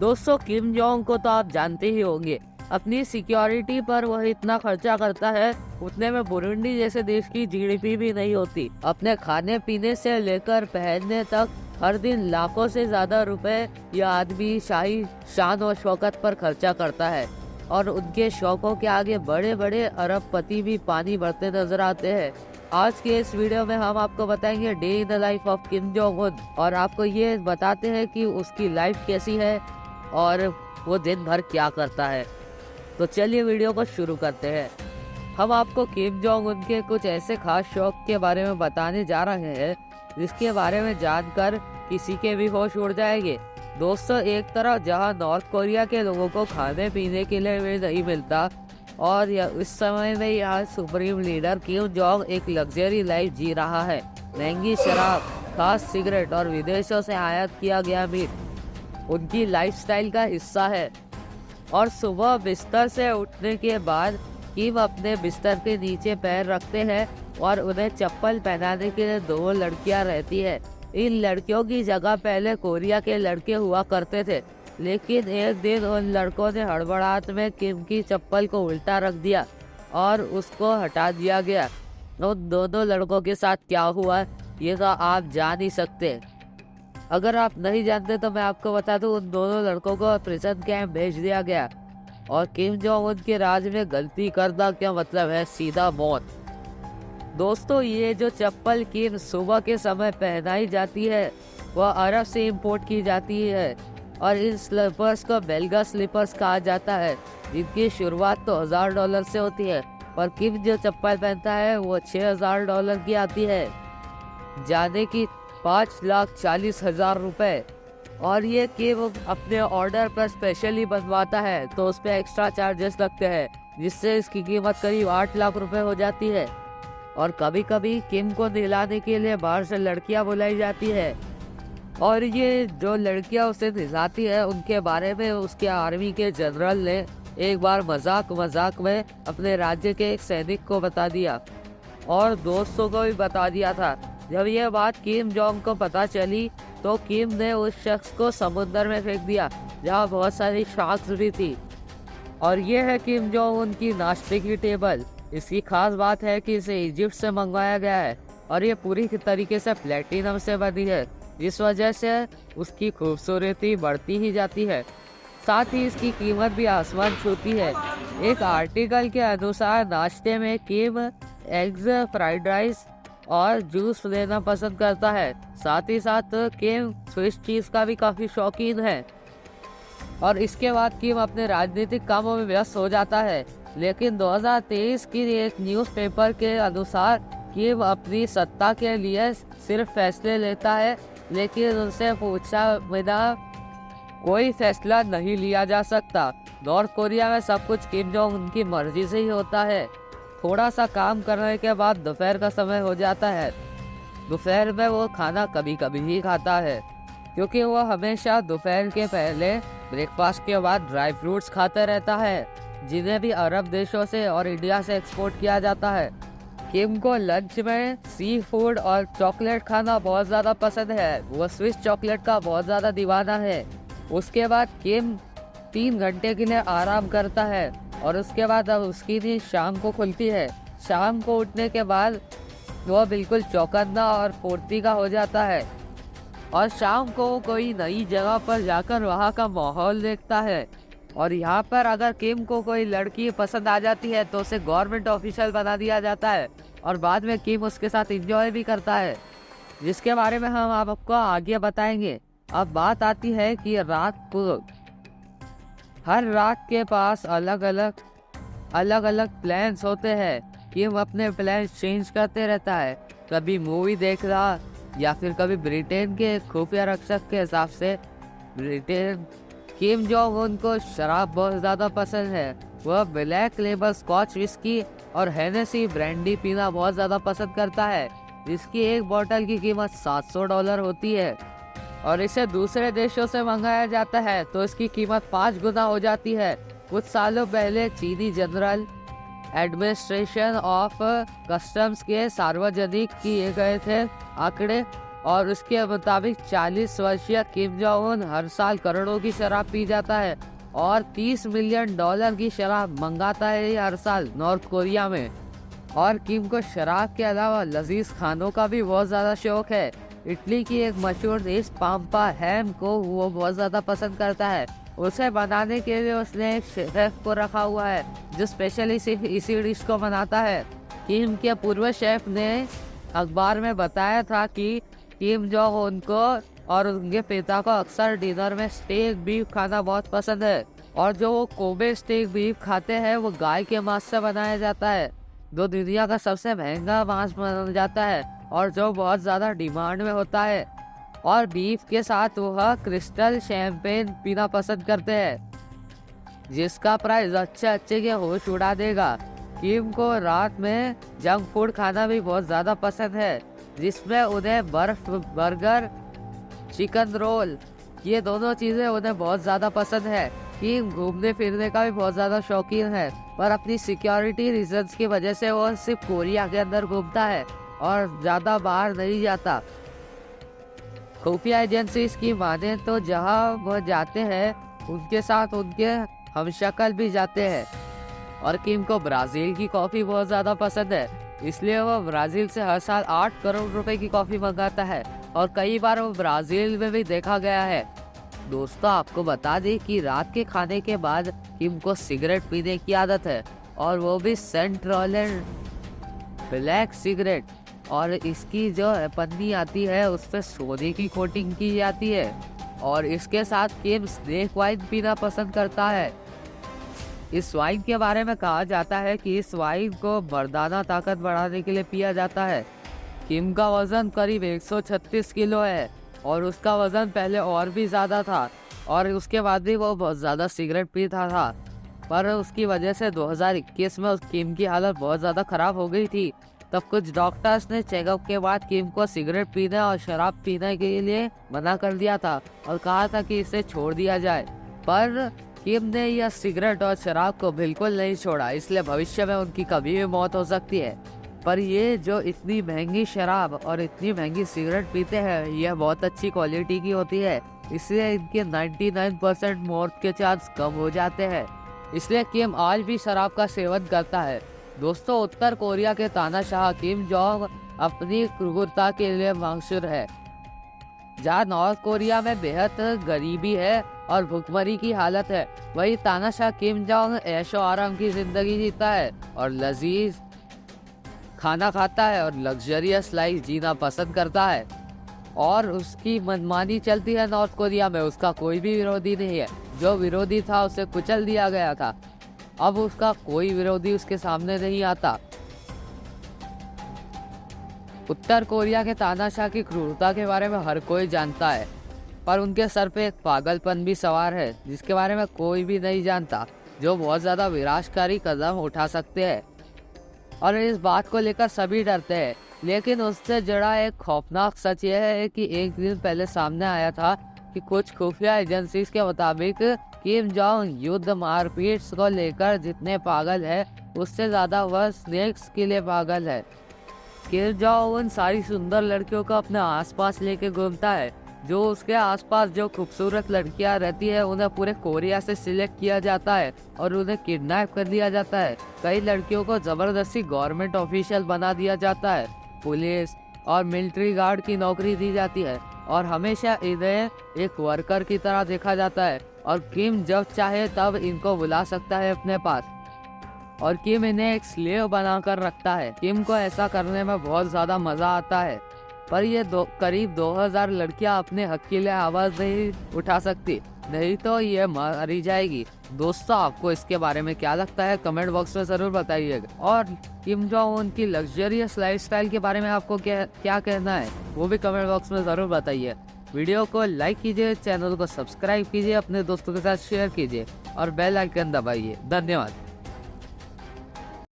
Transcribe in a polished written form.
दोस्तों, Kim Jong को तो आप जानते ही होंगे। अपनी सिक्योरिटी पर वह इतना खर्चा करता है, उतने में बुरुंडी जैसे देश की जीडीपी भी नहीं होती। अपने खाने पीने से लेकर पहनने तक हर दिन लाखों से ज्यादा रुपए यह आदमी शाही शान और शौकत पर खर्चा करता है और उनके शौकों के आगे बड़े बड़े अरबपति भी पानी भरते नजर आते हैं। आज के इस वीडियो में हम आपको बताएंगे day in the life of Kim Jong Un और आपको ये बताते हैं कि उसकी लाइफ कैसी है और वो दिन भर क्या करता है। तो चलिए वीडियो को शुरू करते हैं। हम आपको किम जोंग उन के कुछ ऐसे खास शौक के बारे में बताने जा रहे हैं जिसके बारे में जानकर किसी के भी होश उड़ जाएंगे। दोस्तों, एक तरफ जहां नॉर्थ कोरिया के लोगों को खाने पीने के लिए भी नहीं मिलता और इस समय में यहाँ सुप्रीम लीडर किम जोंग एक लग्जरी लाइफ जी रहा है। महंगी शराब, खास सिगरेट और विदेशों से आयात किया गया मीट उनकी लाइफस्टाइल का हिस्सा है। और सुबह बिस्तर से उठने के बाद किम अपने बिस्तर के नीचे पैर रखते हैं और उन्हें चप्पल पहनाने के लिए 2 लड़कियां रहती है। इन लड़कियों की जगह पहले कोरिया के लड़के हुआ करते थे, लेकिन एक दिन उन लड़कों ने हड़बड़ाहट में किम की चप्पल को उल्टा रख दिया और उसको हटा दिया गया। उन दोनों लड़कों के साथ क्या हुआ ये तो आप जान ही सकते। अगर आप नहीं जानते तो मैं आपको बता दूं, उन दोनों लड़कों को प्रिजन कैंप भेज दिया गया और किम जोंग उन के राज में गलती करना क्या मतलब है, सीधा मौत। दोस्तों, ये जो चप्पल किम सुबह के समय पहनाई जाती है वह अरब से इंपोर्ट की जाती है और इन स्लीपर्स को बेल्गा स्लीपर्स कहा जाता है, जिनकी शुरुआत तो $1000 से होती है, पर किम जो चप्पल पहनता है वो $6000 की आती है, जाने की 5,40,000 रुपए। और ये किम अपने ऑर्डर पर स्पेशली बनवाता है तो उस पर एक्स्ट्रा चार्जेस लगते हैं, जिससे इसकी कीमत करीब 8 लाख रुपए हो जाती है। और कभी कभी किम को नहलाने के लिए बाहर से लड़कियां बुलाई जाती है और ये जो लड़कियां उसे नहलाती है उनके बारे में उसके आर्मी के जनरल ने एक बार मजाक में अपने राज्य के एक सैनिक को बता दिया और दोस्तों को भी बता दिया था। जब यह बात किम जोंग को पता चली तो किम ने उस शख्स को समुद्र में फेंक दिया जहाँ बहुत सारी शार्क्स भी थी। और ये है किम जोंग उनकी नाश्ते की टेबल। इसकी खास बात है कि इसे इजिप्ट से मंगवाया गया है और ये पूरी तरीके से प्लेटिनम से बनी है, जिस वजह से उसकी खूबसूरती बढ़ती ही जाती है। साथ ही इसकी कीमत भी आसमान छूती है। एक आर्टिकल के अनुसार नाश्ते में किम एग्स, फ्राइड राइस और जूस लेना पसंद करता है। साथ ही साथ किम स्विस चीज का भी काफी शौकीन है। और इसके बाद किम अपने राजनीतिक कामों में व्यस्त हो जाता है, लेकिन 2023 की एक न्यूज़पेपर के अनुसार किम अपनी सत्ता के लिए सिर्फ फैसले लेता है, लेकिन उनसे पूछा बिना कोई फैसला नहीं लिया जा सकता। नॉर्थ कोरिया में सब कुछ किम जोंग उनकी मर्जी से ही होता है। थोड़ा सा काम करने के बाद दोपहर का समय हो जाता है। दोपहर में वो खाना कभी कभी ही खाता है, क्योंकि वो हमेशा दोपहर के पहले ब्रेकफास्ट के बाद ड्राई फ्रूट्स खाता रहता है, जिन्हें भी अरब देशों से और इंडिया से एक्सपोर्ट किया जाता है। किम को लंच में सी फूड और चॉकलेट खाना बहुत ज़्यादा पसंद है। वो स्विस चॉकलेट का बहुत ज़्यादा दीवाना है। उसके बाद किम 3 घंटे के लिए आराम करता है और उसके बाद अब उसकी नींद शाम को खुलती है। शाम को उठने के बाद वह बिल्कुल चौकन्ना और फुर्ती का हो जाता है और शाम को कोई नई जगह पर जाकर वहाँ का माहौल देखता है। और यहाँ पर अगर किम को कोई लड़की पसंद आ जाती है तो उसे गवर्नमेंट ऑफिशियल बना दिया जाता है और बाद में किम उसके साथ एंजॉय भी करता है, जिसके बारे में हम आपको आगे बताएंगे। अब बात आती है कि रात को हर रात के पास अलग अलग प्लान्स होते हैं। किम अपने प्लान चेंज करते रहता है, कभी मूवी देख रहा या फिर कभी ब्रिटेन के खुफिया रक्षक के हिसाब से ब्रिटेन। किम जोंग उनको शराब बहुत ज़्यादा पसंद है। वह ब्लैक लेबल स्कॉच विस्की और हेनेसी ब्रांडी पीना बहुत ज़्यादा पसंद करता है, जिसकी एक बोतल की कीमत $700 होती है और इसे दूसरे देशों से मंगाया जाता है तो इसकी कीमत 5 गुना हो जाती है। कुछ सालों पहले चीनी जनरल एडमिनिस्ट्रेशन ऑफ कस्टम्स के सार्वजनिक किए गए थे आंकड़े और उसके मुताबिक 40 वर्षीय किम जोंग उन हर साल करोड़ों की शराब पी जाता है और $30 मिलियन की शराब मंगाता है हर साल नॉर्थ कोरिया में। और किम को शराब के अलावा लजीज खानों का भी बहुत ज़्यादा शौक है। इटली की एक मशहूर डिश पाम्पा हैम को वो बहुत ज़्यादा पसंद करता है। उसे बनाने के लिए उसने एक शेफ को रखा हुआ है जो स्पेशली सिर्फ इसी डिश को बनाता है। किम के पूर्व शेफ ने अखबार में बताया था कि किम जोंग उनको और उनके पिता को अक्सर डिनर में स्टेक बीफ खाना बहुत पसंद है और जो वो कोबे स्टेक बीफ खाते हैं वो गाय के मांस से बनाया जाता है जो दुनिया का सबसे महंगा मांस माना जाता है और जो बहुत ज़्यादा डिमांड में होता है। और बीफ के साथ वह क्रिस्टल शैंपेन पीना पसंद करते हैं जिसका प्राइस अच्छे के होश उड़ा देगा। किम को रात में जंक फूड खाना भी बहुत ज़्यादा पसंद है जिसमें उन्हें बर्फ बर्गर चिकन रोल ये दोनों चीज़ें उन्हें बहुत ज़्यादा पसंद है। किम घूमने फिरने का भी बहुत ज़्यादा शौकीन है पर अपनी सिक्योरिटी रीजंस की वजह से वो सिर्फ कोरिया के अंदर घूमता है और ज़्यादा बाहर नहीं जाता। खुफिया एजेंसीज की माने तो जहां वह जाते हैं उनके साथ उनके हमशक्ल भी जाते हैं। और किम को ब्राज़ील की कॉफ़ी बहुत ज़्यादा पसंद है इसलिए वह ब्राज़ील से हर साल 8 करोड़ रुपए की कॉफ़ी मंगाता है और कई बार वो ब्राज़ील में भी देखा गया है। दोस्तों आपको बता दें कि रात के खाने के बाद किम को सिगरेट पीने की आदत है और वो भी सेंट रोलैंड ब्लैक सिगरेट और इसकी जो पन्नी आती है उस पर सोने की कोटिंग की जाती है। और इसके साथ किम स्नेक वाइन पीना पसंद करता है। इस वाइन के बारे में कहा जाता है कि इस वाइन को मर्दाना ताकत बढ़ाने के लिए पिया जाता है। किम का वजन करीब 136 किलो है और उसका वजन पहले और भी ज़्यादा था और उसके बाद भी वो बहुत ज़्यादा सिगरेट पीता था पर उसकी वजह से 2021 में उस किम की हालत बहुत ज़्यादा ख़राब हो गई थी। तब कुछ डॉक्टर्स ने चेकअप के बाद किम को सिगरेट पीने और शराब पीने के लिए मना कर दिया था और कहा था कि इसे छोड़ दिया जाए पर किम ने यह सिगरेट और शराब को बिल्कुल नहीं छोड़ा इसलिए भविष्य में उनकी कभी भी मौत हो सकती है। पर ये जो इतनी महंगी शराब और इतनी महंगी सिगरेट pीते हैं यह बहुत अच्छी क्वालिटी की होती है इसलिए इनके 99% मौत के चांस कम हो जाते हैं। इसलिए किम आज भी शराब का सेवन करता है। दोस्तों उत्तर कोरिया के तानाशाह किम जोंग अपनी क्रूरता के लिए मशहूर है। जहाँ नॉर्थ कोरिया में बेहद गरीबी है और भुखमरी की हालत है वही तानाशाह किम जोंग ऐशो आराम की जिंदगी जीता है और लजीज खाना खाता है और लग्जरियस लाइफ जीना पसंद करता है और उसकी मनमानी चलती है नॉर्थ कोरिया में। उसका कोई भी विरोधी नहीं है, जो विरोधी था उसे कुचल दिया गया था, अब उसका कोई विरोधी उसके सामने नहीं आता। उत्तर कोरिया के तानाशाह की क्रूरता के बारे में हर कोई जानता है पर उनके सर पे एक पागलपन भी सवार है जिसके बारे में कोई भी नहीं जानता, जो बहुत ज़्यादा विनाशकारी कदम उठा सकते हैं और इस बात को लेकर सभी डरते हैं। लेकिन उससे जुड़ा एक खौफनाक सच यह है कि एक दिन पहले सामने आया था कि कुछ खुफिया एजेंसीज के मुताबिक किम जोंग युद्ध मारपीट को लेकर जितने पागल है उससे ज़्यादा वह स्नेक्स के लिए पागल है। किम जोंग उन सारी सुंदर लड़कियों को अपने आसपास लेके घूमता है। जो उसके आसपास जो खूबसूरत लड़कियां रहती है उन्हें पूरे कोरिया से सिलेक्ट किया जाता है और उन्हें किडनैप कर लिया जाता है। कई लड़कियों को ज़बरदस्ती गवर्नमेंट ऑफिशियल बना दिया जाता है, पुलिस और मिलिट्री गार्ड की नौकरी दी जाती है और हमेशा इन्हें एक वर्कर की तरह देखा जाता है और किम जब चाहे तब इनको बुला सकता है अपने पास और किम इन्हें एक स्लेव बनाकर रखता है। किम को ऐसा करने में बहुत ज़्यादा मज़ा आता है पर ये करीब 2000 लड़कियां अपने हक के लिए आवाज़ नहीं उठा सकती, नहीं तो ये मारी जाएगी। दोस्तों आपको इसके बारे में क्या लगता है कमेंट बॉक्स में ज़रूर बताइएगा और किम जोंग उन की लग्जरियस लाइफस्टाइल के बारे में आपको क्या कहना है वो भी कमेंट बॉक्स में ज़रूर बताइए। वीडियो को लाइक कीजिए, चैनल को सब्सक्राइब कीजिए, अपने दोस्तों के साथ शेयर कीजिए और बेल आइकन दबाइए। धन्यवाद।